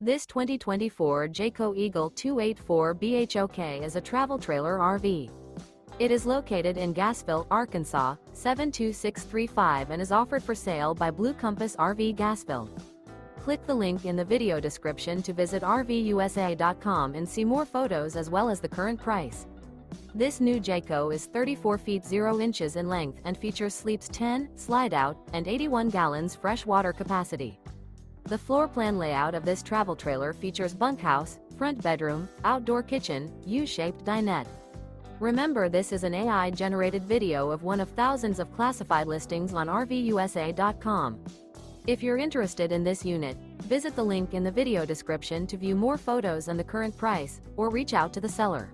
This 2024 Jayco Eagle 284 BHOK is a travel trailer RV. It is located in Gassville, Arkansas, 72635 and is offered for sale by Blue Compass RV Gassville. Click the link in the video description to visit RVUSA.com and see more photos as well as the current price. This new Jayco is 34 feet 0 inches in length and features sleeps 10, slide-out, and 81 gallons fresh water capacity. The floor plan layout of this travel trailer features bunkhouse, front bedroom, outdoor kitchen, U-shaped dinette. Remember, this is an AI-generated video of one of thousands of classified listings on RVUSA.com. If you're interested in this unit, visit the link in the video description to view more photos and the current price, or reach out to the seller.